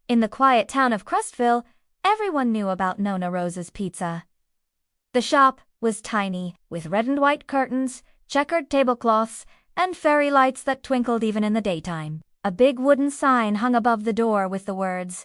In the quiet town of Crustville, everyone knew about Nona Rosa's Pizza. The shop was tiny, with red and white curtains, checkered tablecloths, and fairy lights that twinkled even in the daytime. A big wooden sign hung above the door with the words,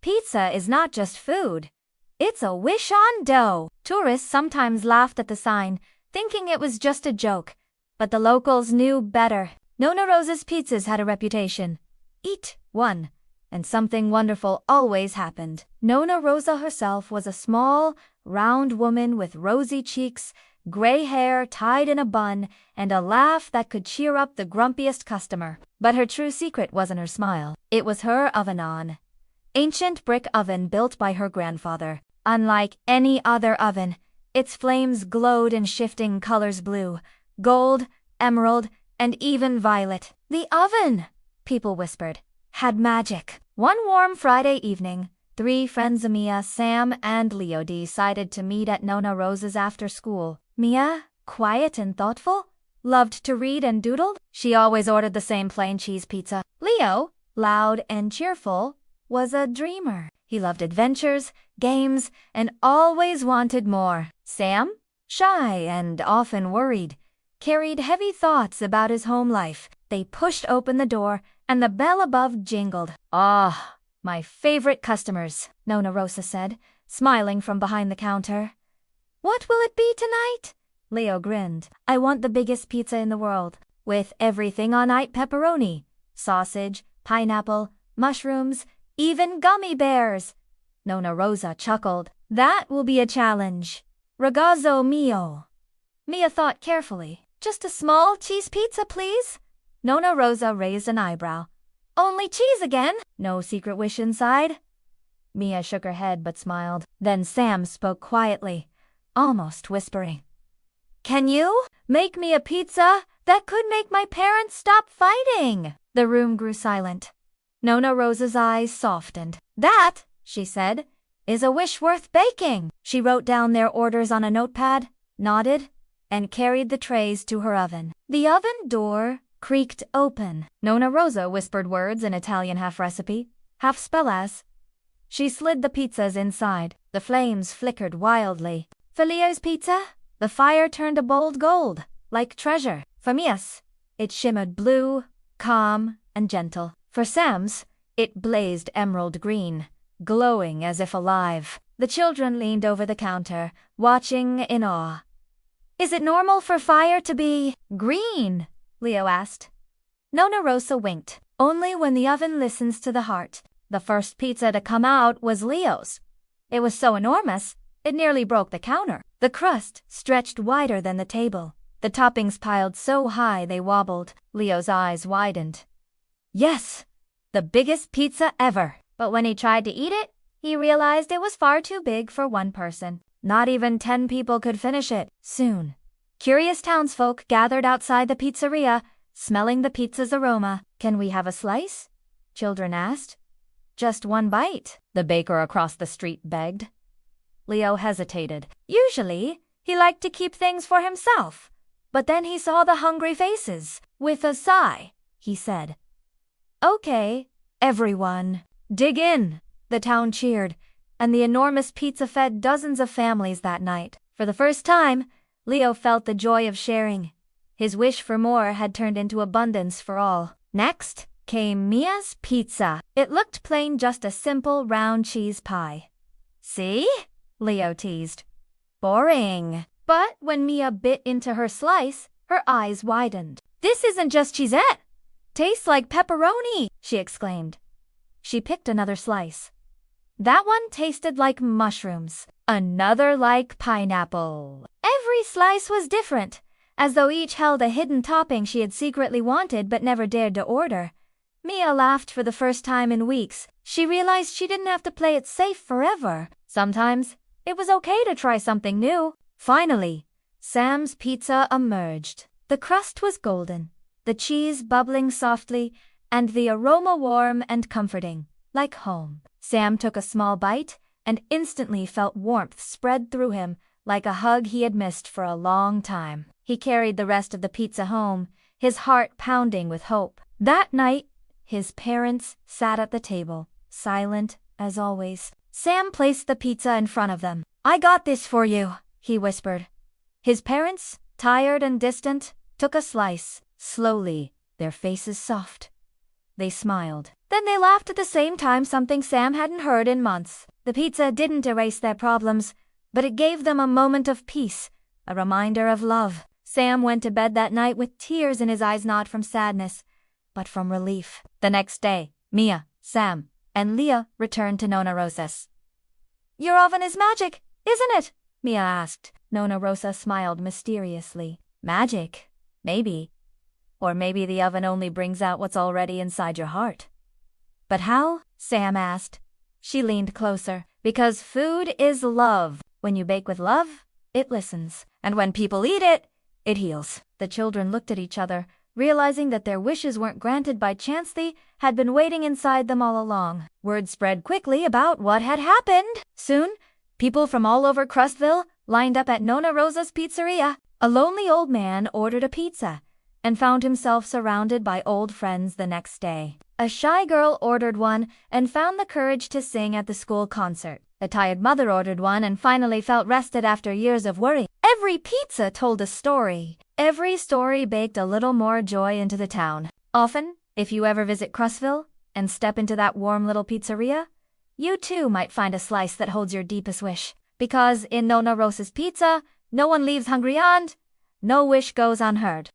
"Pizza is not just food. It's a wish on dough." Tourists sometimes laughed at the sign, thinking it was just a joke, but the locals knew better. Nona Rosa's pizzas had a reputation. Eat one, and something wonderful always happened. Nona Rosa herself was a small, round woman with rosy cheeks, gray hair tied in a bun, and a laugh that could cheer up the grumpiest customer. But her true secret wasn't her smile. It was her oven. Ancient brick oven built by her grandfather. Unlike any other oven, its flames glowed in shifting colors: blue, gold, emerald, and even violet. The oven, people whispered, had magic. One warm Friday evening, 3 friends, Mia, Sam, and Leo, decided to meet at Nona Rosa's after school. Mia, quiet and thoughtful, loved to read and doodle. She always ordered the same plain cheese pizza. Leo, loud and cheerful, was a dreamer. He loved adventures, games, and always wanted more. Sam, shy and often worried, carried heavy thoughts about his home life. They pushed open the door, and the bell above jingled. "Ah, my favorite customers," Nona Rosa said, smiling from behind the counter. "What will it be tonight?" Leo grinned. "I want the biggest pizza in the world, with everything on it: pepperoni, sausage, pineapple, mushrooms, even gummy bears." Nona Rosa chuckled. "That will be a challenge. Ragazzo mio." Mia thought carefully. "Just a small cheese pizza, please." Nona Rosa raised an eyebrow. "Only cheese again? No secret wish inside?" Mia shook her head but smiled. Then Sam spoke quietly, almost whispering. "Can you make me a pizza that could make my parents stop fighting?" The room grew silent. Nona Rosa's eyes softened. "That," she said, "is a wish worth baking." She wrote down their orders on a notepad, nodded, and carried the trays to her oven. The oven door creaked open. Nona Rosa whispered words in Italian, half recipe, half spell as. She slid the pizzas inside. The flames flickered wildly. For Leo's pizza, the fire turned a bold gold, like treasure. For Mia's, it shimmered blue, calm, and gentle. For Sam's, it blazed emerald green, glowing as if alive. The children leaned over the counter, watching in awe. "Is it normal for fire to be green?" Leo asked. Nona Rosa winked. "Only when the oven listens to the heart." The first pizza to come out was Leo's. It was so enormous, it nearly broke the counter. The crust stretched wider than the table. The toppings piled so high they wobbled. Leo's eyes widened. Yes, the biggest pizza ever. But when he tried to eat it, he realized it was far too big for one person. Not even 10 people could finish it. Soon, curious townsfolk gathered outside the pizzeria, smelling the pizza's aroma. "Can we have a slice?" children asked. "Just one bite," the baker across the street begged. Leo hesitated. Usually, he liked to keep things for himself. But then he saw the hungry faces. With a sigh, he said, "Okay, everyone, dig in." The town cheered, and the enormous pizza fed dozens of families that night. For the first time, Leo felt the joy of sharing. His wish for more had turned into abundance for all. Next came Mia's pizza. It looked plain, just a simple round cheese pie. "See?" Leo teased. "Boring." But when Mia bit into her slice, her eyes widened. "This isn't just cheesette. Tastes like pepperoni," she exclaimed. She picked another slice. That one tasted like mushrooms, another like pineapple. Every slice was different, as though each held a hidden topping she had secretly wanted but never dared to order. Mia laughed for the first time in weeks. She realized she didn't have to play it safe forever. Sometimes, it was okay to try something new. Finally, Sam's pizza emerged. The crust was golden, the cheese bubbling softly, and the aroma warm and comforting, like home. Sam took a small bite and instantly felt warmth spread through him, like a hug he had missed for a long time. He carried the rest of the pizza home, his heart pounding with hope. That night, his parents sat at the table. silent as always. Sam placed the pizza in front of them. "I got this for you," he whispered. His parents, tired and distant, took a slice. Slowly, their faces soft. They smiled. Then they laughed at the same time, something Sam hadn't heard in months. The pizza didn't erase their problems, but it gave them a moment of peace, a reminder of love. Sam went to bed that night with tears in his eyes, not from sadness, but from relief. The next day, Mia, Sam, and Leah returned to Nonna Rosa's. "Your oven is magic, isn't it?" Mia asked. Nonna Rosa smiled mysteriously. "Magic? Maybe. Or maybe the oven only brings out what's already inside your heart." "But how?" Sam asked. She leaned closer. "Because food is love. When you bake with love, it listens. And when people eat it, it heals." The children looked at each other, realizing that their wishes weren't granted by chance. They had been waiting inside them all along. Word spread quickly about what had happened. Soon, people from all over Crustville lined up at Nonna Rosa's pizzeria. A lonely old man ordered a pizza and found himself surrounded by old friends the next day. A shy girl ordered one and found the courage to sing at the school concert. A tired mother ordered one and finally felt rested after years of worry. Every pizza told a story. Every story baked a little more joy into the town. Often, if you ever visit Crustville and step into that warm little pizzeria, you too might find a slice that holds your deepest wish. Because in Nonna Rosa's Pizza, no one leaves hungry and no wish goes unheard.